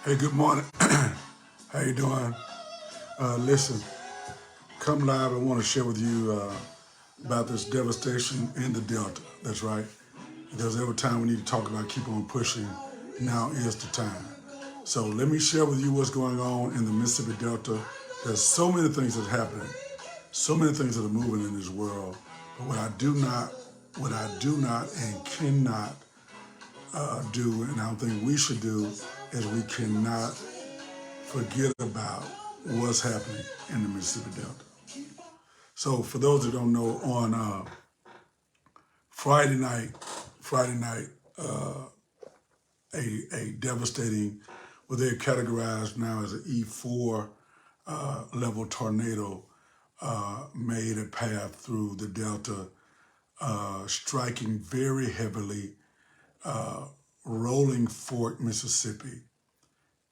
Hey, good morning. How you doing? Listen, come live. I want to share with you about this devastation in the Delta. That's right. If there's ever time we need to talk about keep on pushing, now is the time. So let me share with you what's going on in the Mississippi Delta. There's so many things that's happening, so many things that are moving in this world. But what I do not and cannot do, and I don't think we should do, is we cannot forget about what's happening in the Mississippi Delta. So for those that don't know, on Friday night, Friday night, a devastating, what they're categorized now as an E4 level tornado made a path through the Delta, striking very heavily Rolling Fork, Mississippi,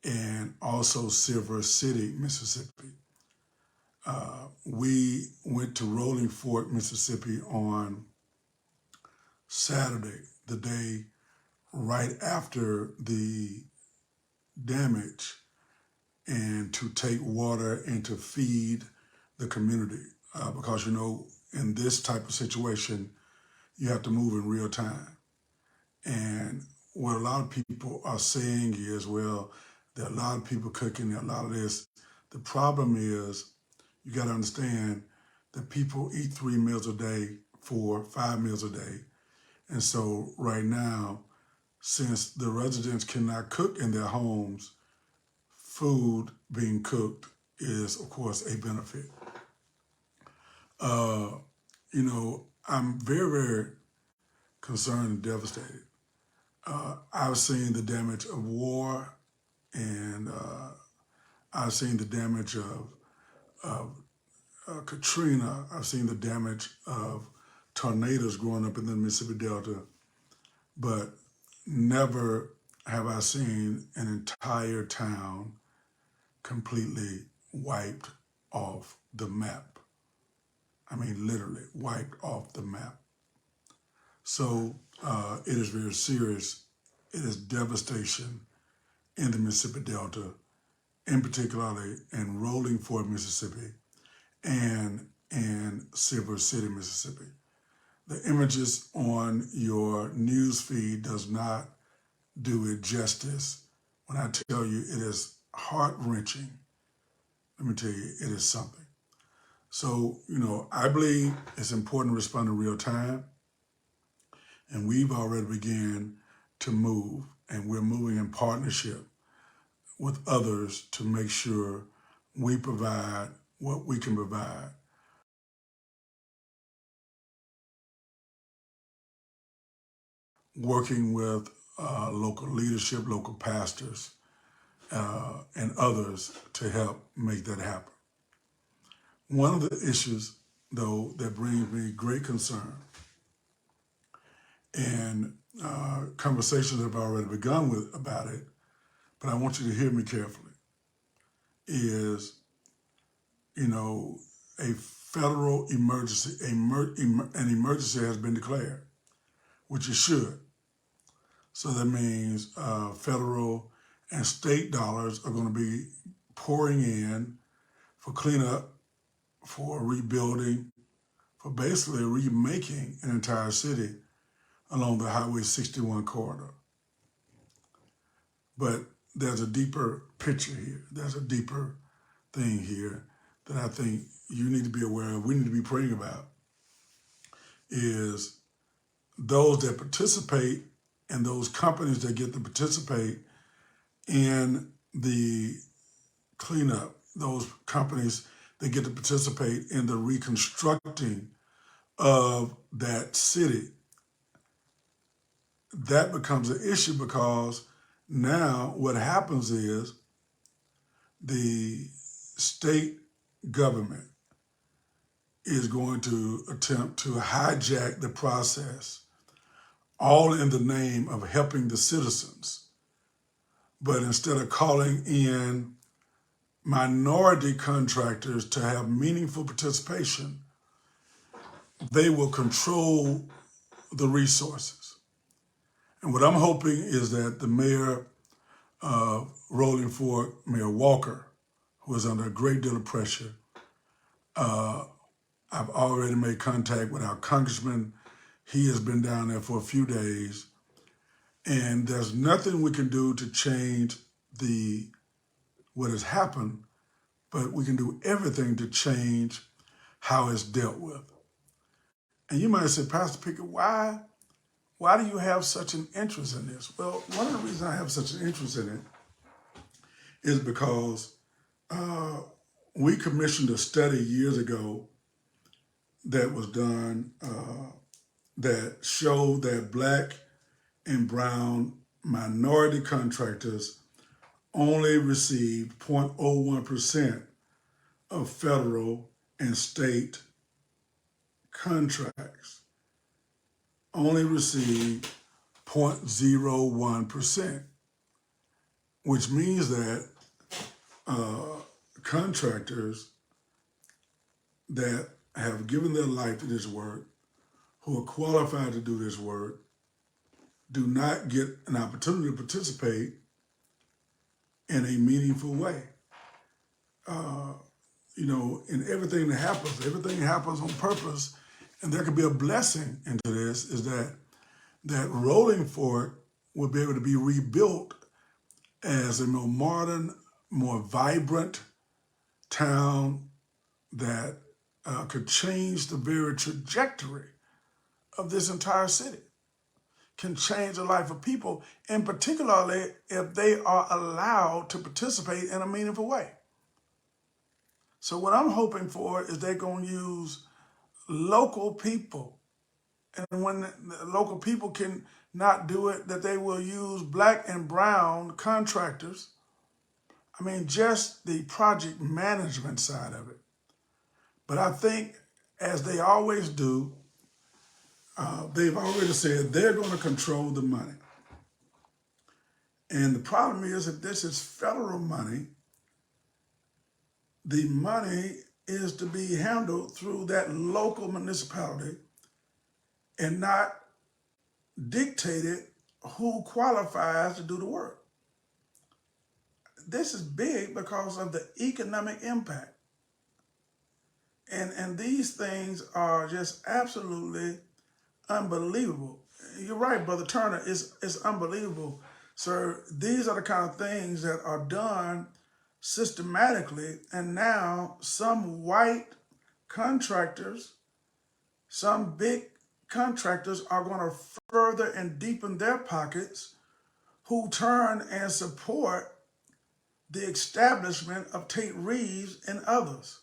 and also Silver City, Mississippi. We went to Rolling Fork, Mississippi on Saturday, the day right after the damage, and to take water and to feed the community. Because, you know, in this type of situation, you have to move in real time. And what a lot of people are saying is, well, there are a lot of people cooking, there are a lot of this. The problem is, you got to understand that people eat 3 meals a day, 4, 5 meals a day. And so right now, since the residents cannot cook in their homes, food being cooked is, of course, a benefit. Uh, you know, I'm very, very concerned and devastated. I've seen the damage of war, and I've seen the damage of Katrina. I've seen the damage of tornadoes growing up in the Mississippi Delta, but never have I seen an entire town completely wiped off the map. I mean, literally wiped off the map. So it is very serious. It is devastation in the Mississippi Delta, in particularly in Rolling Fork, Mississippi, and in Silver City, Mississippi. The images on your news feed does not do it justice when I tell you it is heart-wrenching. Let me tell you, it is something. So, you know, I believe it's important to respond in real time, and we've already began to move, and we're moving in partnership with others to make sure we provide what we can provide. Working with local leadership, local pastors, and others to help make that happen. One of the issues, though, that brings me great concern, and conversations have already begun with about it, but I want you to hear me carefully, is, you know, a federal emergency, an emergency has been declared, which it should. So that means federal and state dollars are going to be pouring in for cleanup, for rebuilding, for basically remaking an entire city along the Highway 61 corridor. But there's a deeper picture here. There's a deeper thing here that I think you need to be aware of, we need to be praying about, is those that participate and those companies that get to participate in the cleanup, those companies that get to participate in the reconstructing of that city. That becomes an issue because now what happens is the state government is going to attempt to hijack the process, all in the name of helping the citizens. But instead of calling in minority contractors to have meaningful participation, they will control the resources. And what I'm hoping is that the mayor Rolling Fork Mayor Walker, who is under a great deal of pressure. I've already made contact with our congressman. He has been down there for a few days, and there's nothing we can do to change what has happened, but we can do everything to change how it's dealt with. And you might say, Pastor Pickett, why do you have such an interest in this? Well, one of the reasons I have such an interest in it is because we commissioned a study years ago that was done that showed that Black and brown minority contractors only received 0.01% of federal and state contracts. Only received 0.01%, which means that contractors that have given their life to this work, who are qualified to do this work, do not get an opportunity to participate in a meaningful way. In everything that happens, everything happens on purpose, and there could be a blessing into this, is that Rolling Fork will be able to be rebuilt as a more modern, more vibrant town that could change the very trajectory of this entire city, can change the life of people, and particularly if they are allowed to participate in a meaningful way. So what I'm hoping for is they're going to use local people. And when the local people can not do it, that they will use Black and brown contractors. I mean, just the project management side of it. But I think, as they always do, they've already said they're going to control the money. And the problem is, if this is federal money, the money is to be handled through that local municipality and not dictated who qualifies to do the work. This is big because of the economic impact. And these things are just absolutely unbelievable. You're right, Brother Turner, it's unbelievable. Sir, these are the kind of things that are done systematically, and now some white contractors, some big contractors are going to further and deepen their pockets, who turn and support the establishment of Tate Reeves and others.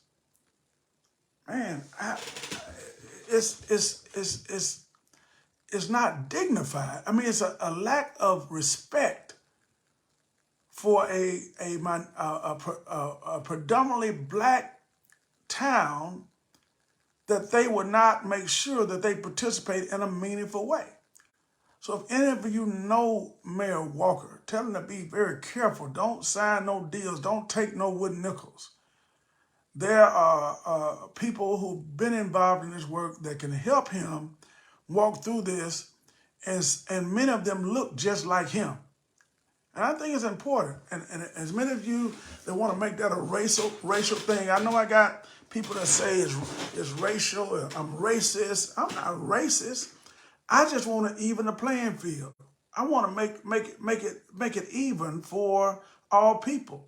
Man, it's not dignified. I mean, it's a lack of respect for a predominantly Black town, that they would not make sure that they participate in a meaningful way. So if any of you know Mayor Walker, tell him to be very careful. Don't sign no deals. Don't take no wooden nickels. There are people who've been involved in this work that can help him walk through this, and many of them look just like him. And I think it's important. And as many of you that want to make that a racial thing, I know I got people that say it's racial, I'm racist. I'm not racist. I just want to even the playing field. I want to make it even for all people.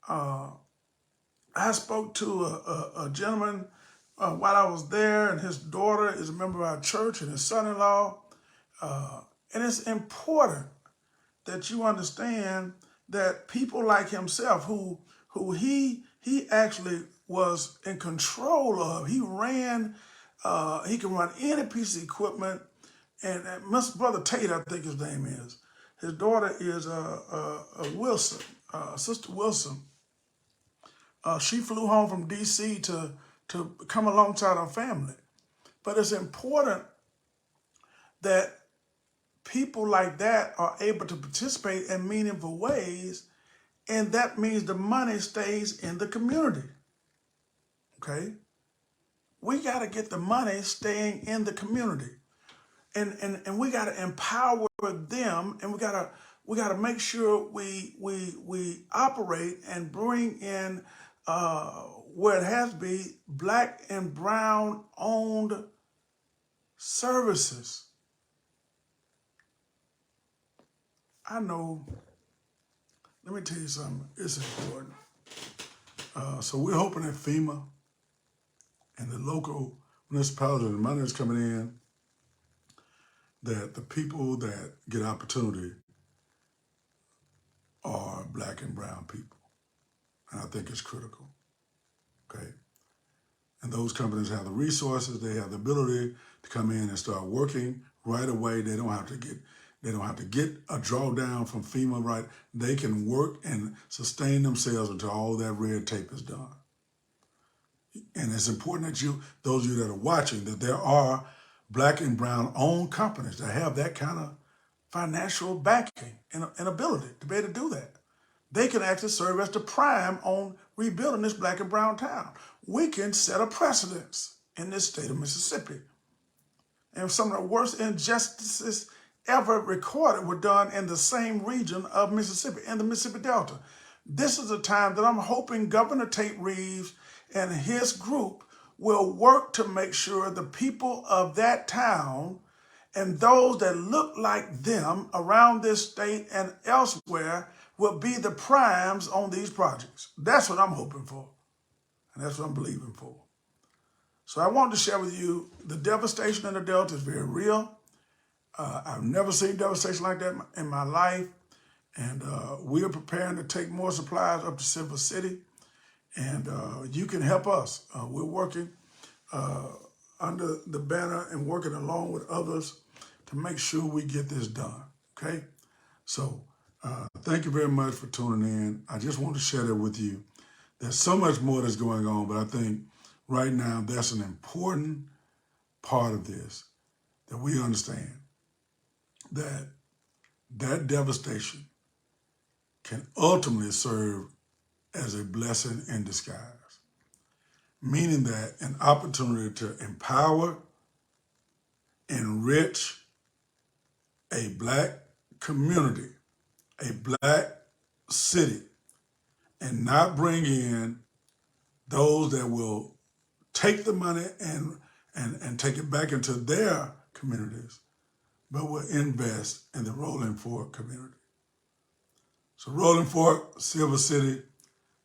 I spoke to a gentleman while I was there, and his daughter is a member of our church, and his son-in-law. And it's important that you understand that people like himself, who he actually was in control of, he ran, he can run any piece of equipment. And Mr. Brother Tate, I think his name is. His daughter is Wilson, Sister Wilson. She flew home from D.C. to come alongside her family. But it's important that people like that are able to participate in meaningful ways, and that means the money stays in the community. Okay? We got to get the money staying in the community. And we got to empower them, and we got to We got to make sure we operate and bring in where it has to be black and brown owned services. I know, let me tell you something, it's important. So we're hoping that FEMA and the local municipalities and the money that's coming in, that the people that get opportunity are black and brown people. And I think it's critical, okay? And those companies have the resources, they have the ability to come in and start working right away. They don't have to get a drawdown from FEMA, right? They can work and sustain themselves until all that red tape is done. And it's important that those of you that are watching, that there are black and brown owned companies that have that kind of financial backing and ability to be able to do that. They can actually serve as the prime on rebuilding this black and brown town. We can set a precedence in this state of Mississippi. And some of the worst injustices ever recorded were done in the same region of Mississippi, in the Mississippi Delta. This is a time that I'm hoping Governor Tate Reeves and his group will work to make sure the people of that town and those that look like them around this state and elsewhere will be the primes on these projects. That's what I'm hoping for, and that's what I'm believing for. So I wanted to share with you the devastation in the Delta is very real. I've never seen devastation like that in my life, and we are preparing to take more supplies up to Silver City, and you can help us. We're working under the banner and working along with others to make sure we get this done, okay? So thank you very much for tuning in. I just want to share that with you. There's so much more that's going on, but I think right now that's an important part of this, that we understand that that devastation can ultimately serve as a blessing in disguise, meaning that an opportunity to empower, enrich a black community, a black city, and not bring in those that will take the money and take it back into their communities, but will invest in the Rolling Fork community. So Rolling Fork, Silver City,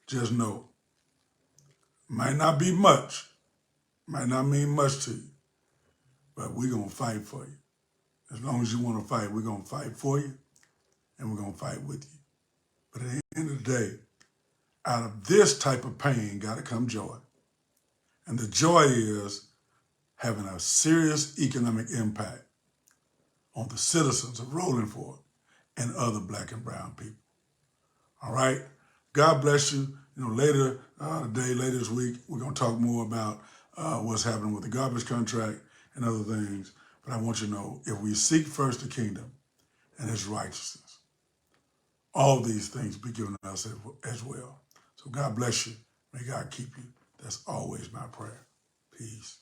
just know, might not be much, might not mean much to you, but we're going to fight for you. As long as you want to fight, we're going to fight for you, and we're going to fight with you. But at the end of the day, out of this type of pain got to come joy. And the joy is having a serious economic impact on the citizens of Rolling Fork and other black and brown people. All right? God bless you. You know, later today, later this week, we're going to talk more about what's happening with the garbage contract and other things. But I want you to know, if we seek first the kingdom and his righteousness, all these things be given us as well. So God bless you. May God keep you. That's always my prayer. Peace.